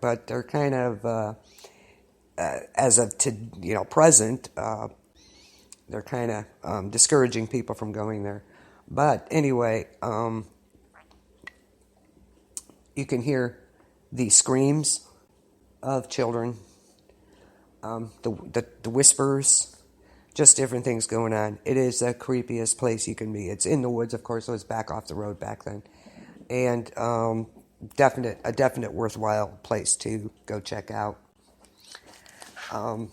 but they're kind of, as of to present, they're kind of discouraging people from going there. But anyway, you can hear the screams of children, the whispers, just different things going on. It is the creepiest place you can be. It's in the woods, of course. It was back off the road back then, and a definite worthwhile place to go check out.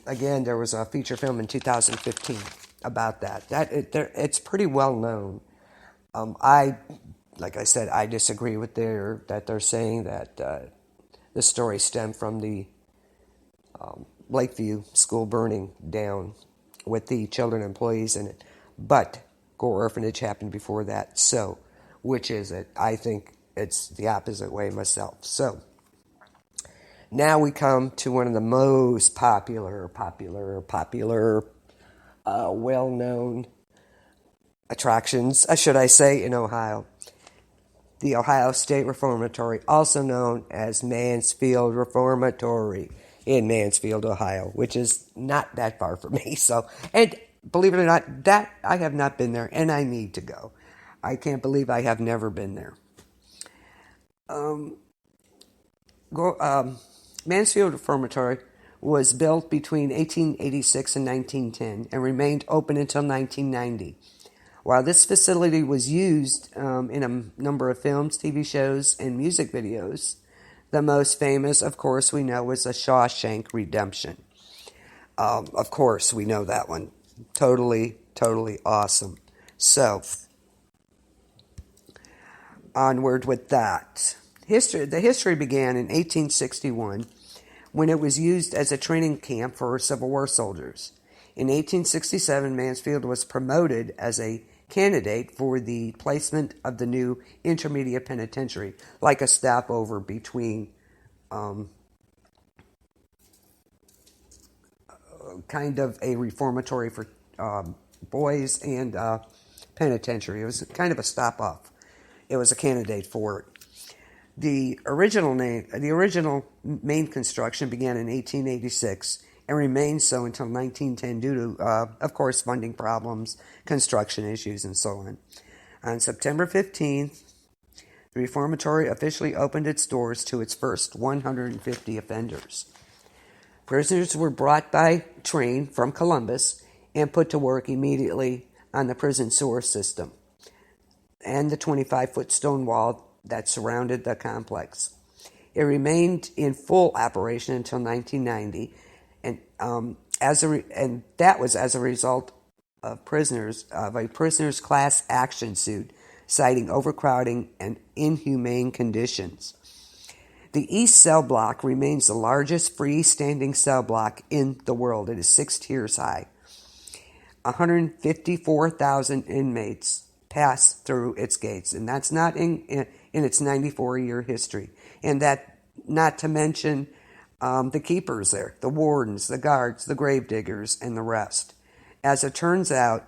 Again, there was a feature film in 2015 about that. It's pretty well known. Like I said, I disagree with that they're saying that the story stemmed from the Lakeview school burning down with the children employees in it. But Gore Orphanage happened before that. So, which is it? I think it's the opposite way myself. So, now we come to one of the most popular, well-known attractions, should I say, in Ohio. The Ohio State Reformatory, also known as Mansfield Reformatory in Mansfield, Ohio, which is not that far from me. So, and believe it or not, that I have not been there, and I need to go. I can't believe I have never been there. Mansfield Reformatory was built between 1886 and 1910 and remained open until 1990. While this facility was used in a number of films, TV shows, and music videos, the most famous, of course, we know was The Shawshank Redemption. Of course, we know that one. Totally awesome. So, onward with that. The history began in 1861 when it was used as a training camp for Civil War soldiers. In 1867, Mansfield was promoted as a candidate for the placement of the new intermediate penitentiary, like a stopover between kind of a reformatory for boys and penitentiary. It was kind of a stop-off. It was a candidate for it. The original main construction began in 1886 and remained so until 1910 due to, of course, funding problems, construction issues, and so on. On September 15th, the reformatory officially opened its doors to its first 150 offenders. Prisoners were brought by train from Columbus and put to work immediately on the prison sewer system and the 25-foot stone wall that surrounded the complex. It remained in full operation until 1990, and that was as a result of a prisoners' class action suit citing overcrowding and inhumane conditions. The East Cell Block remains the largest freestanding cell block in the world. It is 6 tiers high. 154,000 inmates pass through its gates, and that's not in its 94-year history. And that, not to mention the keepers there, the wardens, the guards, the gravediggers, and the rest. As it turns out,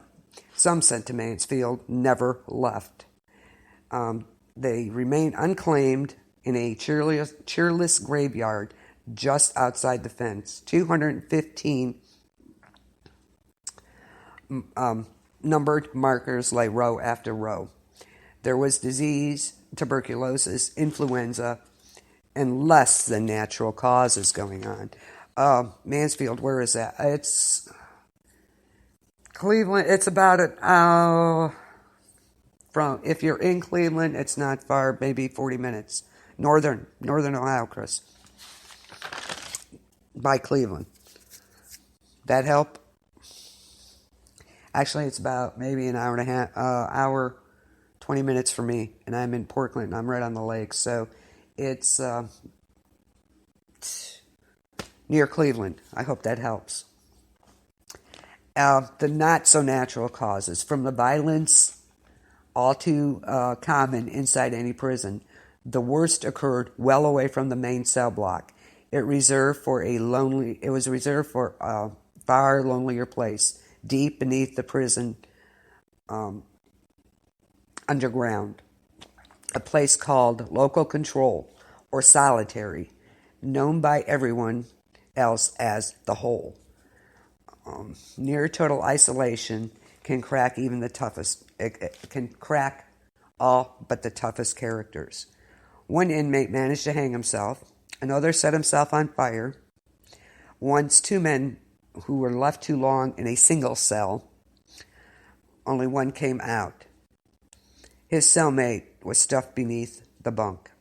some sent to Mansfield never left. They remain unclaimed in a cheerless graveyard just outside the fence. 215 numbered markers lay row after row. There was disease, tuberculosis, influenza, and less than natural causes going on. Mansfield, where is that? It's Cleveland. It's about if you're in Cleveland, it's not far, maybe 40 minutes. Northern Ohio, Chris. By Cleveland. That help? Actually, it's about maybe an hour and a half, hour, 20 minutes for me, and I'm in Portland. I'm right on the lake, so it's near Cleveland. I hope that helps. The not-so-natural causes, from the violence all too common inside any prison, the worst occurred well away from the main cell block. It was reserved for a far lonelier place, deep beneath the prison underground, a place called local control or solitary. known by everyone else as the Hole. Near total isolation can crack even the toughest. It can crack all but the toughest characters. One inmate managed to hang himself. Another set himself on fire. Once, two men who were left too long in a single cell. Only one came out. His cellmate was stuffed beneath the bunk.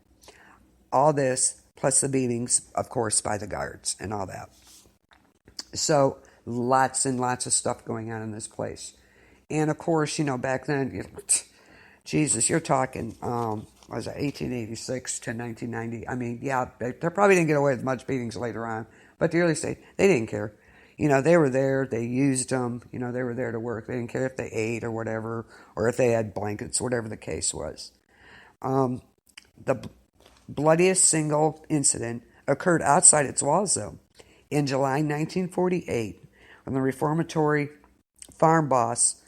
All this, plus the beatings, of course, by the guards and all that. So, lots and lots of stuff going on in this place. And, of course, back then, Jesus, you're talking, was it 1886 to 1990? I mean, yeah, they probably didn't get away with much beatings later on. But the early stage, they didn't care. They were there, they used them, they were there to work. They didn't care if they ate or whatever, or if they had blankets, whatever the case was. The bloodiest single incident occurred outside its walls, though, in July 1948, when the reformatory farm boss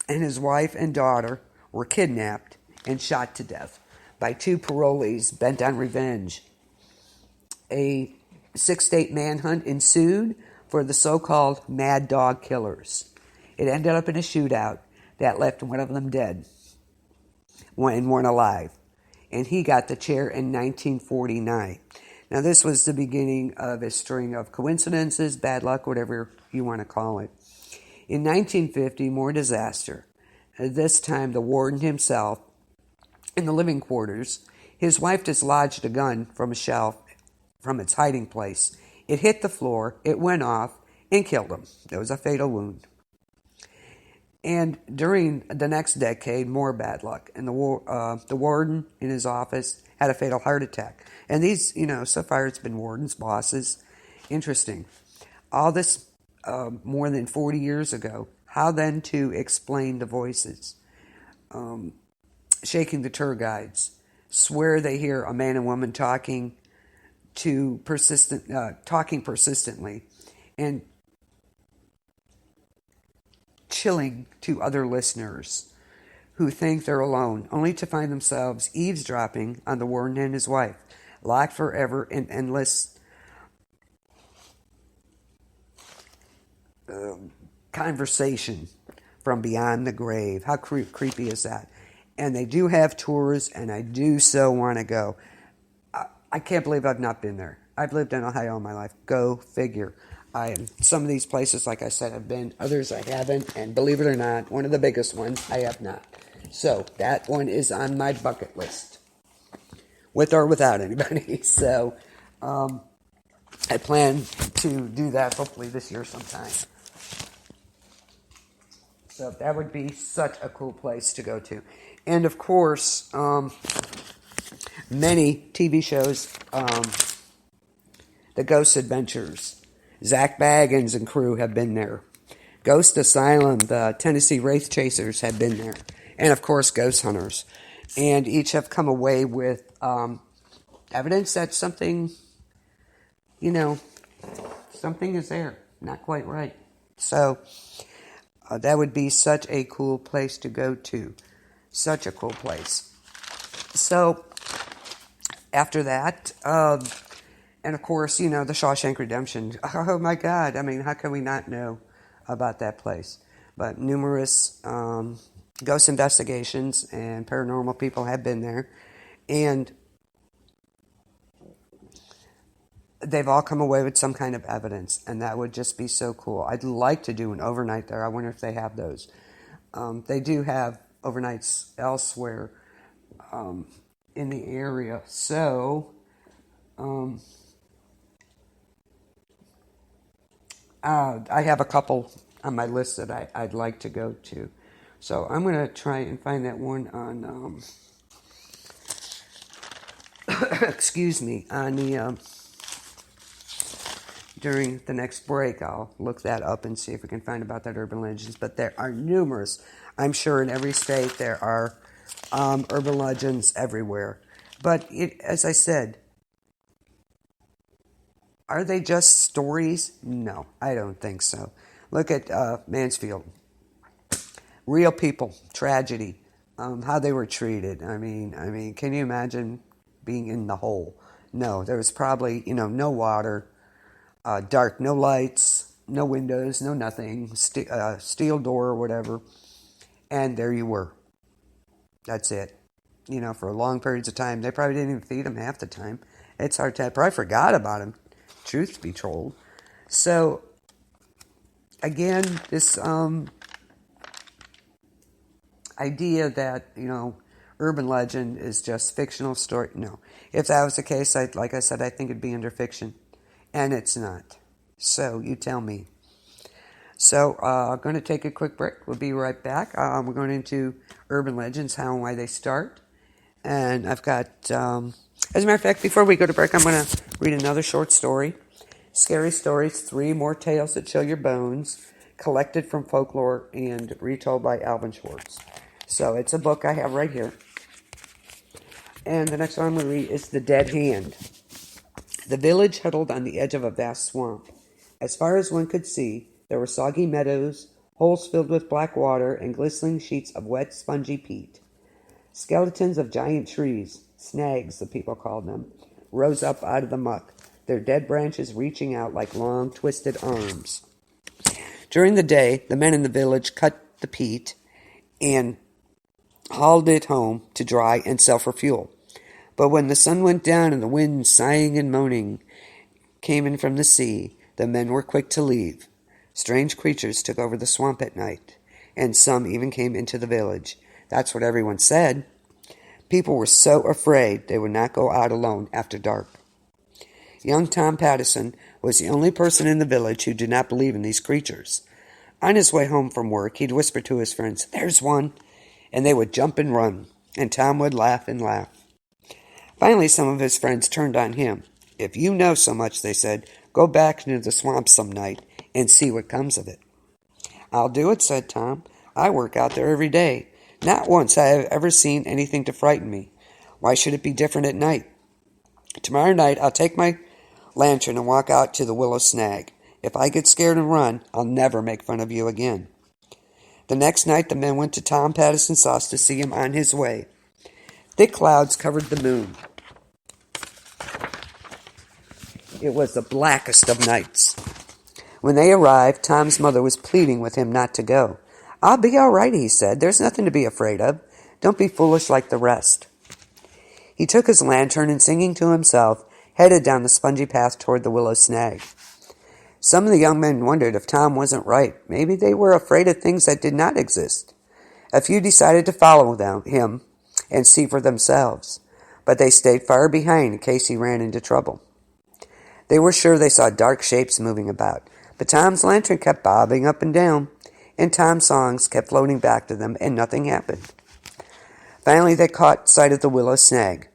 and his wife and daughter were kidnapped and shot to death by two parolees bent on revenge. A six-state manhunt ensued for the so-called Mad Dog Killers. It ended up in a shootout that left one of them dead and one alive. And he got the chair in 1949. Now, this was the beginning of a string of coincidences, bad luck, whatever you want to call it. In 1950, more disaster. This time, the warden himself, in the living quarters, his wife dislodged a gun from a shelf from its hiding place. It hit the floor, it went off, and killed him. It was a fatal wound. And during the next decade, more bad luck. And the warden in his office had a fatal heart attack. And these, so far it's been wardens, bosses. Interesting. All this more than 40 years ago. How then to explain the voices? Shaking the tour guides. Swear they hear a man and woman talking persistently, and chilling to other listeners who think they're alone, only to find themselves eavesdropping on the warden and his wife, locked forever in endless conversation from beyond the grave. How creepy is that? And they do have tours, and I do so want to go. I can't believe I've not been there. I've lived in Ohio all my life. Go figure. Some of these places, like I said, I've been. Others I haven't. And believe it or not, one of the biggest ones, I have not. So that one is on my bucket list. With or without anybody. So I plan to do that hopefully this year sometime. So that would be such a cool place to go to. And of course, many TV shows, The Ghost Adventures, Zach Baggins and crew have been there. Ghost Asylum, the Tennessee Wraith Chasers have been there. And of course, Ghost Hunters. And each have come away with evidence that something, something is there. Not quite right. So that would be such a cool place to go to. Such a cool place. So after that, and of course, the Shawshank Redemption. Oh my God. I mean, how can we not know about that place? But numerous ghost investigations and paranormal people have been there. And they've all come away with some kind of evidence. And that would just be so cool. I'd like to do an overnight there. I wonder if they have those. They do have overnights elsewhere in the area. So I have a couple on my list that I'd like to go to. So I'm going to try and find that one on, excuse me, on the, during the next break. I'll look that up and see if we can find about that urban legends. But there are numerous. I'm sure in every state there are urban legends everywhere. But as I said, are they just stories? No, I don't think so. Look at Mansfield. Real people, tragedy, how they were treated. I mean, can you imagine being in the hole? No, there was probably, no water, dark, no lights, no windows, no nothing, steel door or whatever. And there you were. That's it. For long periods of time. They probably didn't even feed them half the time. It's hard to, I probably forgot about them, truth be told. So, again, this idea that, urban legend is just fictional story. No. If that was the case, like I said, I think it'd be under fiction. And it's not. So, you tell me. So, I'm going to take a quick break. We'll be right back. We're going into urban legends, how and why they start. And I've got, as a matter of fact, before we go to break, I'm going to read another short story. Scary Stories, 3 More Tales That Chill Your Bones, collected from folklore and retold by Alvin Schwartz. So it's a book I have right here. And the next one I'm going to read is The Dead Hand. The village huddled on the edge of a vast swamp. As far as one could see, there were soggy meadows, holes filled with black water, and glistening sheets of wet, spongy peat. Skeletons of giant trees, snags the people called them, rose up out of the muck, their dead branches reaching out like long, twisted arms. During the day, the men in the village cut the peat and hauled it home to dry and sell for fuel. But when the sun went down and the wind, sighing and moaning, came in from the sea, the men were quick to leave. Strange creatures took over the swamp at night, and some even came into the village. That's what everyone said. People were so afraid they would not go out alone after dark. Young Tom Pattison was the only person in the village who did not believe in these creatures. On his way home from work, he'd whisper to his friends, "There's one," and they would jump and run, and Tom would laugh and laugh. Finally, some of his friends turned on him. "If you know so much," they said, "go back into the swamp some night and see what comes of it." "I'll do it," said Tom. "I work out there every day. Not once have I ever seen anything to frighten me. Why should it be different at night? Tomorrow night I'll take my lantern and walk out to the willow snag. If I get scared and run, I'll never make fun of you again." The next night the men went to Tom Pattison's house to see him on his way. Thick clouds covered the moon. It was the blackest of nights. When they arrived, Tom's mother was pleading with him not to go. "I'll be all right," he said. "There's nothing to be afraid of. Don't be foolish like the rest." He took his lantern and, singing to himself, headed down the spongy path toward the willow snag. Some of the young men wondered if Tom wasn't right. Maybe they were afraid of things that did not exist. A few decided to follow him and see for themselves, but they stayed far behind in case he ran into trouble. They were sure they saw dark shapes moving about, but Tom's lantern kept bobbing up and down, and Tom's songs kept floating back to them, and nothing happened. Finally, they caught sight of the willow snag.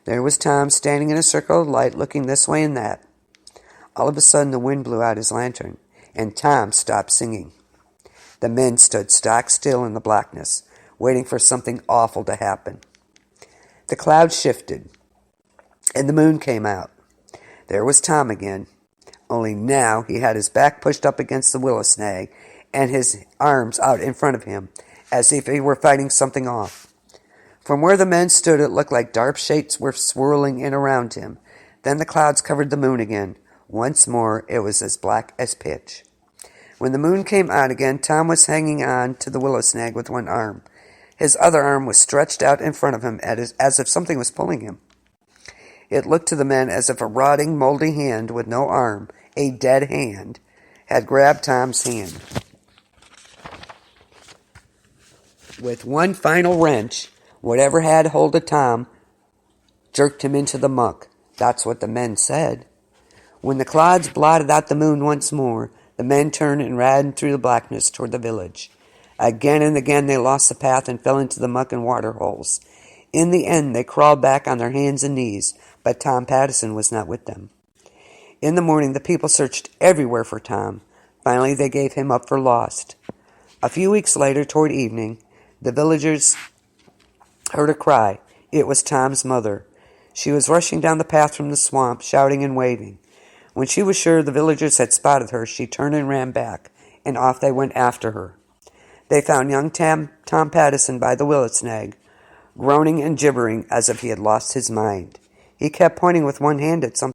There was Tom standing in a circle of light, looking this way and that. All of a sudden, the wind blew out his lantern, and Tom stopped singing. The men stood stock still in the blackness, waiting for something awful to happen. The clouds shifted, and the moon came out. There was Tom again, only now he had his back pushed up against the willow snag and his arms out in front of him, as if he were fighting something off. From where the men stood, it looked like dark shapes were swirling in around him. Then the clouds covered the moon again. Once more, it was as black as pitch. When the moon came out again, Tom was hanging on to the willow snag with one arm. His other arm was stretched out in front of him as if something was pulling him. It looked to the men as if a rotting, moldy hand with no arm, a dead hand, had grabbed Tom's hand. With one final wrench, whatever had hold of Tom jerked him into the muck. That's what the men said. When the clouds blotted out the moon once more, the men turned and ran through the blackness toward the village. Again and again they lost the path and fell into the muck and water holes. In the end, they crawled back on their hands and knees, but Tom Pattison was not with them. In the morning, the people searched everywhere for Tom. Finally, they gave him up for lost. A few weeks later, toward evening, the villagers heard a cry. It was Tom's mother. She was rushing down the path from the swamp, shouting and waving. When she was sure the villagers had spotted her, she turned and ran back, and off they went after her. They found young Tom Pattison by the willow snag, groaning and gibbering as if he had lost his mind. He kept pointing with one hand at something.